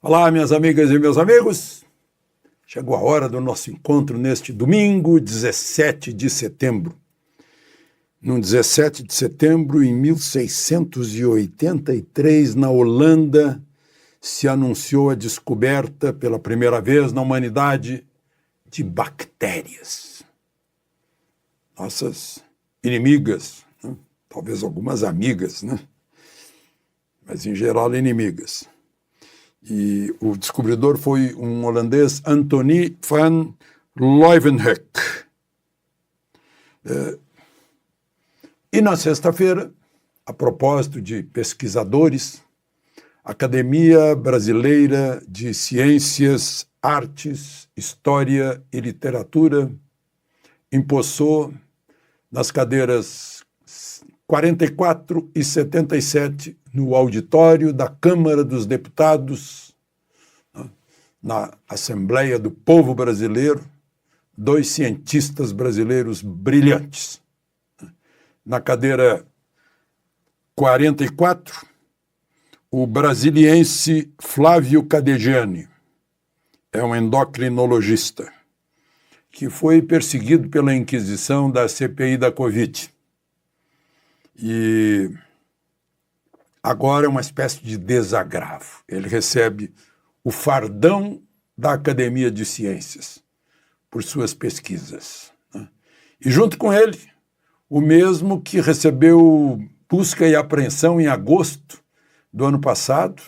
Olá, minhas amigas e meus amigos. Chegou a hora do nosso encontro neste domingo, 17 de setembro. No 17 de setembro, em 1683, na Holanda, se anunciou a descoberta pela primeira vez na humanidade de bactérias. Nossas inimigas, né? Talvez algumas amigas, né? Mas em geral inimigas. E o descobridor foi um holandês, Antonie van Leeuwenhoek. E na sexta-feira, a propósito de pesquisadores, a Academia Brasileira de Ciências, Artes, História e Literatura empossou nas cadeiras 44 e 77 no auditório da Câmara dos Deputados, na Assembleia do Povo Brasileiro, dois cientistas brasileiros brilhantes. Na cadeira 44, o brasiliense Flávio Cadegiani, é um endocrinologista, que foi perseguido pela Inquisição da CPI da Covid. E agora é uma espécie de desagravo. Ele recebe o fardão da Academia de Ciências por suas pesquisas, né? E junto com ele, o mesmo que recebeu busca e apreensão em agosto do ano passado,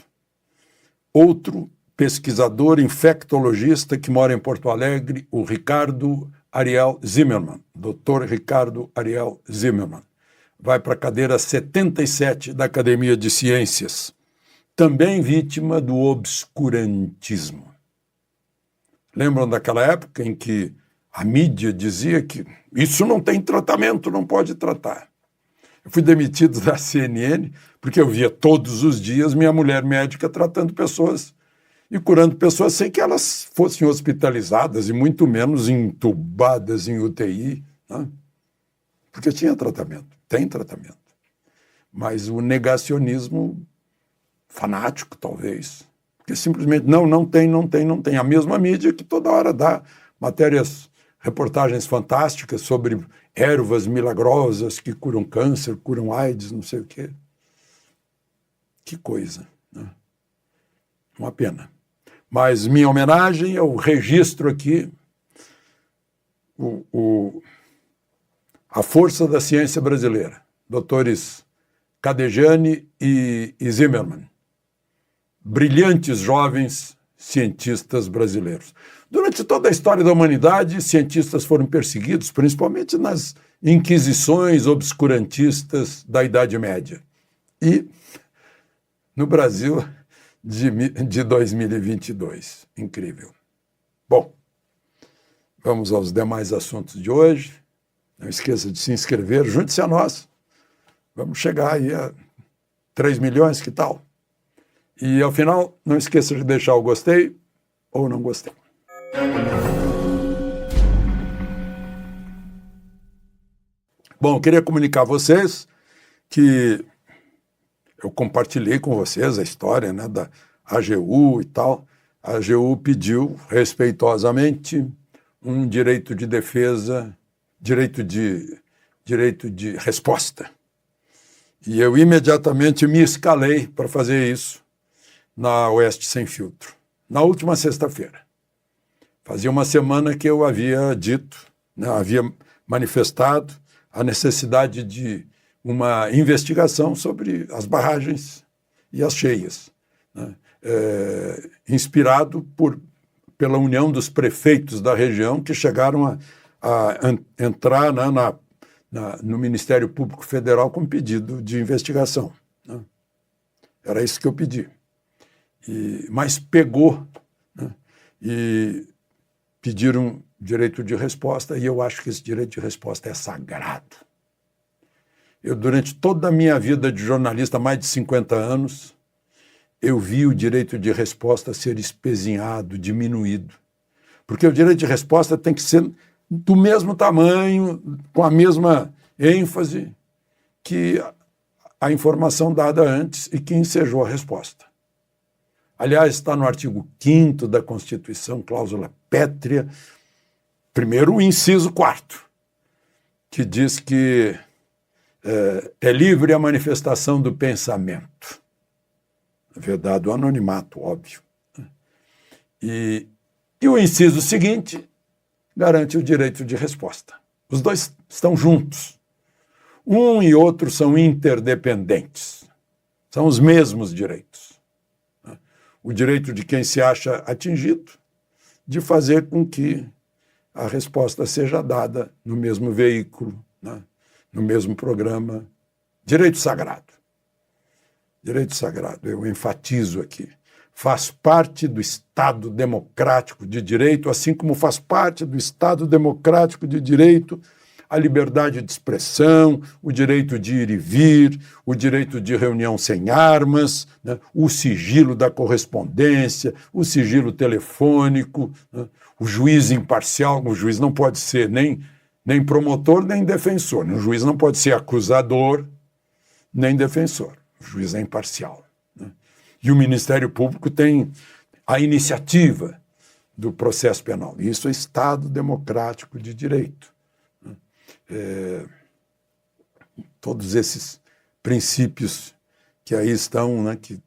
outro pesquisador infectologista que mora em Porto Alegre, o Ricardo Ariel Zimmermann, Dr. Ricardo Ariel Zimmermann. Vai para a cadeira 77 da Academia de Ciências, também vítima do obscurantismo. Lembram daquela época em que a mídia dizia que isso não tem tratamento, não pode tratar? Eu fui demitido da CNN porque eu via todos os dias minha mulher médica tratando pessoas e curando pessoas sem que elas fossem hospitalizadas e muito menos entubadas em UTI, né? Porque tinha tratamento, tem tratamento. Mas o negacionismo fanático, talvez, porque simplesmente não tem. A mesma mídia que toda hora dá matérias, reportagens fantásticas sobre ervas milagrosas que curam câncer, curam AIDS, não sei o quê. Que coisa, né? Uma pena. Mas minha homenagem, eu registro aqui a força da ciência brasileira, doutores Cadegiani e Zimmermann, brilhantes jovens cientistas brasileiros. Durante toda a história da humanidade, cientistas foram perseguidos, principalmente nas inquisições obscurantistas da Idade Média. E no Brasil de 2022. Incrível. Bom, vamos aos demais assuntos de hoje. Não esqueça de se inscrever, junte-se a nós. Vamos chegar aí a 3 milhões, que tal? E, ao final, não esqueça de deixar o gostei ou não gostei. Bom, eu queria comunicar a vocês que eu compartilhei com vocês a história, né, da AGU e tal. A AGU pediu, respeitosamente, um direito de defesa, direito de resposta. E eu imediatamente me escalei para fazer isso na Oeste Sem Filtro, na última sexta-feira. Fazia uma semana que eu havia dito, né, havia manifestado a necessidade de uma investigação sobre as barragens e as cheias, né, inspirado pela união dos prefeitos da região que chegaram a entrar, né, no Ministério Público Federal com pedido de investigação, né? Era isso que eu pedi. Mas pegou, né? E pediram direito de resposta, e eu acho que esse direito de resposta é sagrado. Eu, durante toda a minha vida de jornalista, mais de 50 anos, eu vi o direito de resposta ser espezinhado, diminuído. Porque o direito de resposta tem que ser do mesmo tamanho, com a mesma ênfase que a informação dada antes e que ensejou a resposta. Aliás, está no artigo 5º da Constituição, cláusula pétrea, primeiro o inciso 4º, que diz que é livre a manifestação do pensamento, vedado o anonimato, óbvio. E o inciso seguinte garante o direito de resposta. Os dois estão juntos. Um e outro são interdependentes. São os mesmos direitos. O direito de quem se acha atingido de fazer com que a resposta seja dada no mesmo veículo, né? No mesmo programa. Direito sagrado. Direito sagrado, eu enfatizo aqui. Faz parte do Estado democrático de direito, assim como faz parte do Estado democrático de direito a liberdade de expressão, o direito de ir e vir, o direito de reunião sem armas, né? O sigilo da correspondência, o sigilo telefônico, né? O juiz imparcial. O juiz não pode ser nem promotor nem defensor. O juiz não pode ser acusador nem defensor. O juiz é imparcial. Né? E o Ministério Público tem a iniciativa do processo penal. Isso é Estado democrático de direito. Todos esses princípios que aí estão, né, que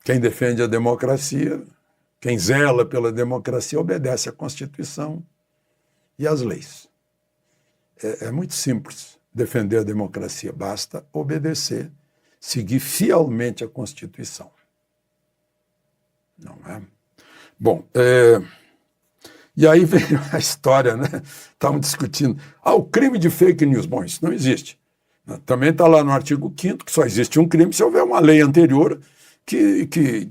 quem defende a democracia, quem zela pela democracia, obedece à Constituição e às leis. É muito simples defender a democracia, basta obedecer, seguir fielmente a Constituição. Não é? Bom, e aí veio a história, né? Estavam discutindo. O crime de fake news. Bom, isso não existe. Também está lá no artigo 5º que só existe um crime se houver uma lei anterior que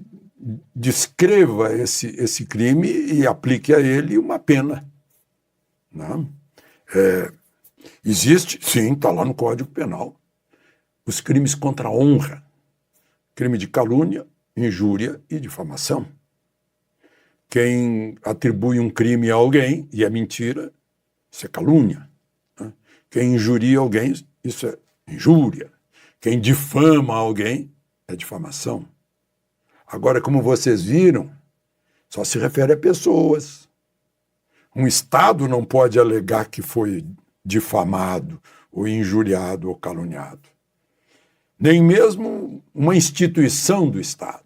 descreva esse crime e aplique a ele uma pena. Não? Existe, sim, está lá no Código Penal, os crimes contra a honra, crime de calúnia, injúria e difamação. Quem atribui um crime a alguém e é mentira, isso é calúnia. Né? Quem injuria alguém, isso é injúria. Quem difama alguém é difamação. Agora, como vocês viram, só se refere a pessoas. Um Estado não pode alegar que foi difamado, ou injuriado, ou caluniado. Nem mesmo uma instituição do Estado.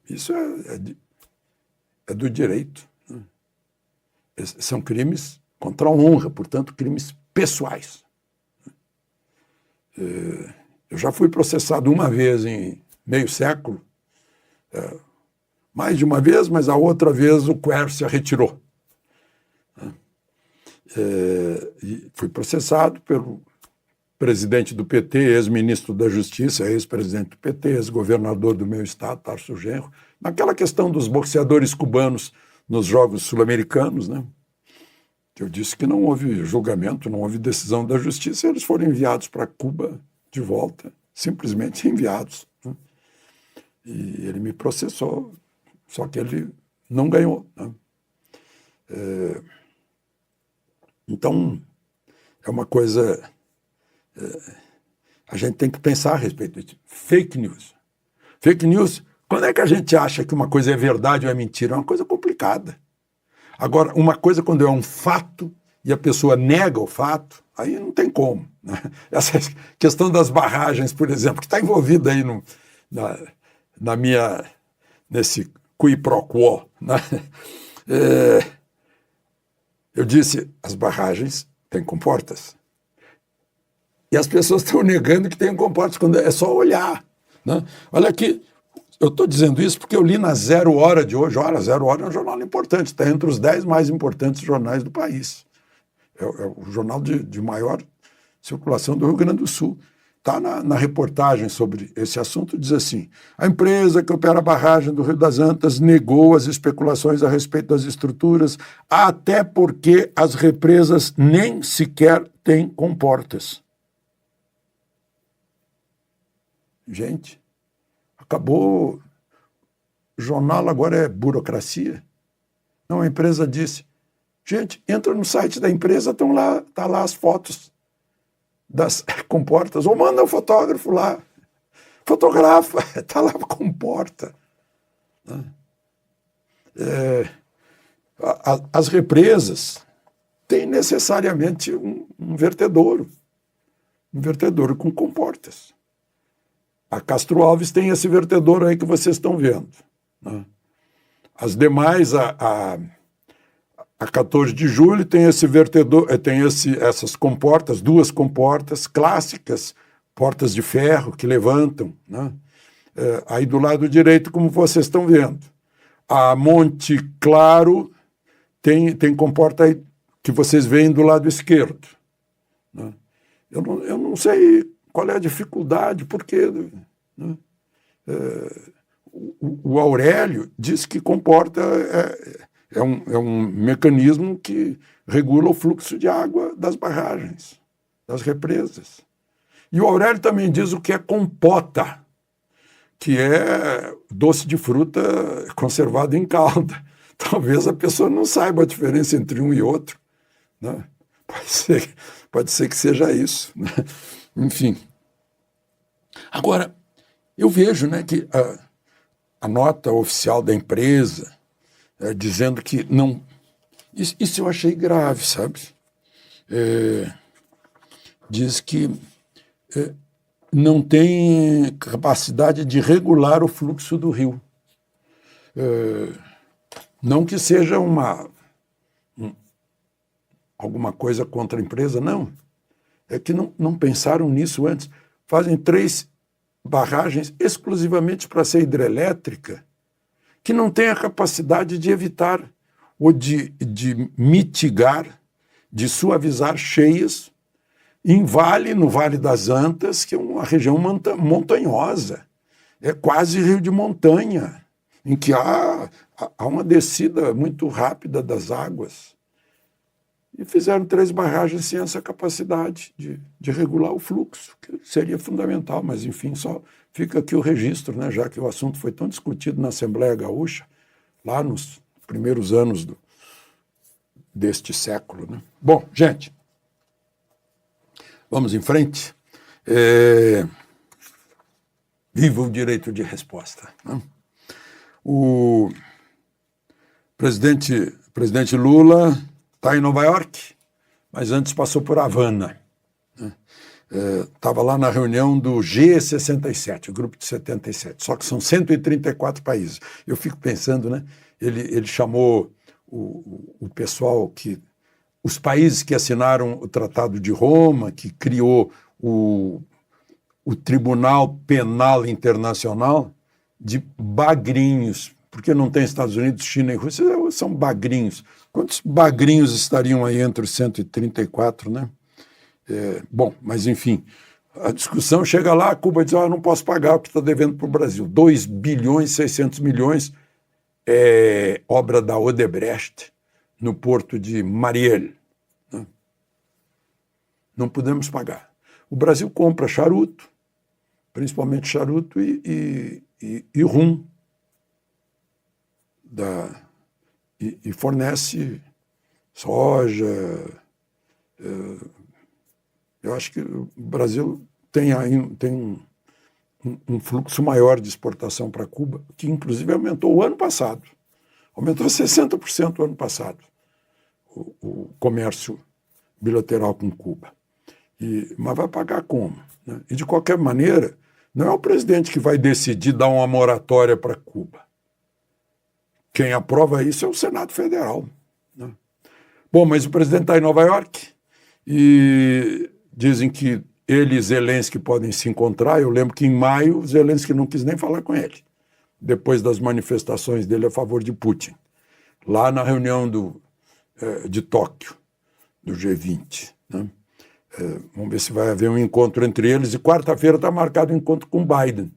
Isso é do direito. Né? São crimes contra a honra, portanto, crimes pessoais. Eu já fui processado uma vez em meio século, mais de uma vez, mas a outra vez o Quércia retirou. E fui processado pelo presidente do PT, ex-ministro da Justiça, ex-presidente do PT, ex-governador do meu estado, Tarso Genro, naquela questão dos boxeadores cubanos nos Jogos Sul-Americanos, né? Que eu disse que não houve julgamento, não houve decisão da Justiça, eles foram enviados para Cuba de volta, simplesmente enviados. Né? E ele me processou, só que ele não ganhou. Né? Então, é uma coisa... a gente tem que pensar a respeito disso. Fake news. Fake news, quando é que a gente acha que uma coisa é verdade ou é mentira? É uma coisa complicada. Agora, uma coisa quando é um fato e a pessoa nega o fato, aí não tem como. Né? Essa questão das barragens, por exemplo, que está envolvida aí nesse qui pro quo. Né? Eu disse, as barragens têm comportas. E as pessoas estão negando que tem comportas, quando é só olhar. Né? Olha aqui, eu estou dizendo isso porque eu li na Zero Hora de hoje. Olha, Zero Hora é um jornal importante, está entre os 10 mais importantes jornais do país. É o jornal de maior circulação do Rio Grande do Sul. Está na reportagem sobre esse assunto, diz assim: a empresa que opera a barragem do Rio das Antas negou as especulações a respeito das estruturas, até porque as represas nem sequer têm comportas. Gente, acabou. O jornal agora é burocracia. Não, a empresa disse. Gente, entra no site da empresa, tá lá as fotos das comportas, ou manda o fotógrafo lá. Fotografa, está lá, comporta. Né? As represas têm necessariamente um vertedouro com comportas. A Castro Alves tem esse vertedouro aí que vocês estão vendo. Né? As demais, a 14 de julho tem esse vertedor, tem essas comportas, 2 comportas clássicas, portas de ferro que levantam. Né? Aí do lado direito, como vocês estão vendo. A Monte Claro tem comporta aí que vocês veem do lado esquerdo. Né? Eu não sei qual é a dificuldade, porque né? O Aurélio diz que comporta é um mecanismo que regula o fluxo de água das barragens, das represas. E o Aurélio também diz o que é compota, que é doce de fruta conservado em calda. Talvez a pessoa não saiba a diferença entre um e outro. Né? Pode ser que seja isso. Né? Enfim. Agora, eu vejo, né, que a nota oficial da empresa dizendo que não... Isso eu achei grave, sabe? Diz que não tem capacidade de regular o fluxo do rio. Não que seja alguma coisa contra a empresa, não. É que não pensaram nisso antes. Fazem 3 barragens exclusivamente para ser hidrelétrica, que não tem a capacidade de evitar ou de mitigar, de suavizar cheias no Vale das Antas, que é uma região montanhosa. É quase rio de montanha, em que há uma descida muito rápida das águas. E fizeram 3 barragens sem essa capacidade de regular o fluxo, que seria fundamental, mas, enfim, só fica aqui o registro, né, já que o assunto foi tão discutido na Assembleia Gaúcha, lá nos primeiros anos deste século. Né? Bom, gente, vamos em frente. Viva o direito de resposta. Né? O presidente Lula está em Nova York, mas antes passou por Havana. Estava lá na reunião do G67, o grupo de 77, só que são 134 países. Eu fico pensando, né? Ele chamou o pessoal os países que assinaram o Tratado de Roma, que criou o Tribunal Penal Internacional, de bagrinhos, porque não tem Estados Unidos, China e Rússia, são bagrinhos. Quantos bagrinhos estariam aí entre os 134, né? Bom, mas enfim, a discussão chega lá, Cuba diz, eu não posso pagar o que está devendo para o Brasil. 2 bilhões e 600 milhões é obra da Odebrecht no porto de Mariel. Né? Não podemos pagar. O Brasil compra charuto, principalmente charuto e rum, e fornece soja. Eu acho que o Brasil tem um fluxo maior de exportação para Cuba, que inclusive aumentou o ano passado. Aumentou 60% o ano passado, o comércio bilateral com Cuba. Mas vai pagar como? Né? E, de qualquer maneira, não é o presidente que vai decidir dar uma moratória para Cuba. Quem aprova isso é o Senado Federal. Né? Bom, mas o presidente está em Nova York e dizem que ele e Zelensky podem se encontrar. Eu lembro que em maio Zelensky não quis nem falar com ele, depois das manifestações dele a favor de Putin, lá na reunião de Tóquio, do G20. Né? Vamos ver se vai haver um encontro entre eles, e quarta-feira está marcado um encontro com Biden.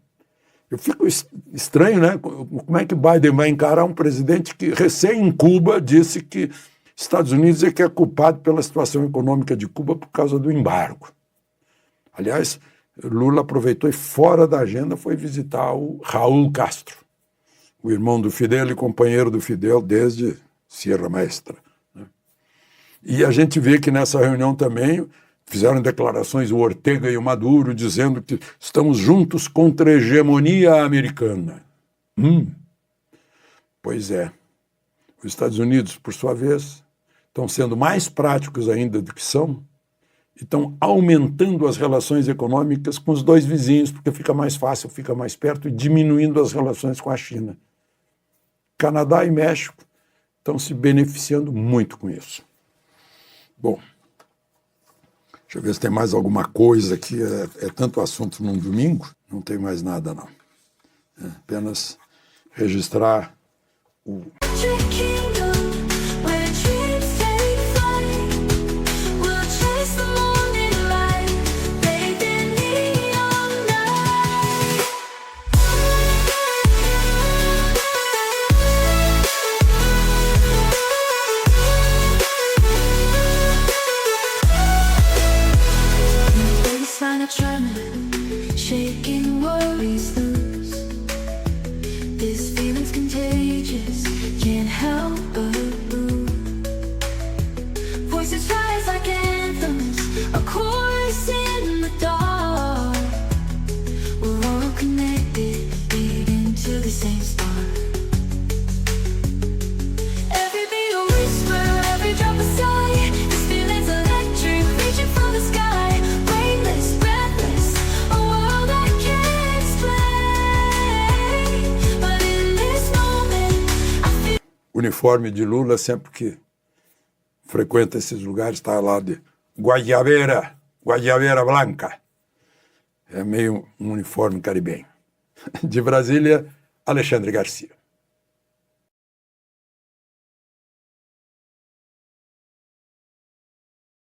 Eu fico estranho, né? Como é que Biden vai encarar um presidente que, recém em Cuba, disse que Estados Unidos é que é culpado pela situação econômica de Cuba por causa do embargo. Aliás, Lula aproveitou e, fora da agenda, foi visitar o Raul Castro, o irmão do Fidel e companheiro do Fidel desde Sierra Maestra. Né? E a gente vê que nessa reunião também Fizeram declarações o Ortega e o Maduro dizendo que estamos juntos contra a hegemonia americana. Pois é. Os Estados Unidos, por sua vez, estão sendo mais práticos ainda do que são e estão aumentando as relações econômicas com os dois vizinhos, porque fica mais fácil, fica mais perto, e diminuindo as relações com a China. Canadá e México estão se beneficiando muito com isso. Bom, deixa eu ver se tem mais alguma coisa aqui. É tanto assunto num domingo, não tem mais nada, não. É apenas registrar o... Shaking worries loose. This feeling's contagious, can't help but move. Voices rise like anthems, a chorus in the dark. We're all connected, leading to the same spark. Every beat a whisper, every drop a sigh. This feeling's electric, reaching for the sky. Weightless, breathless, a world I can't explain. But in this moment, I feel... O uniforme de Lula, sempre que frequenta esses lugares, está lá de Guayabera Blanca. É meio um uniforme caribenho. De Brasília, Alexandre Garcia.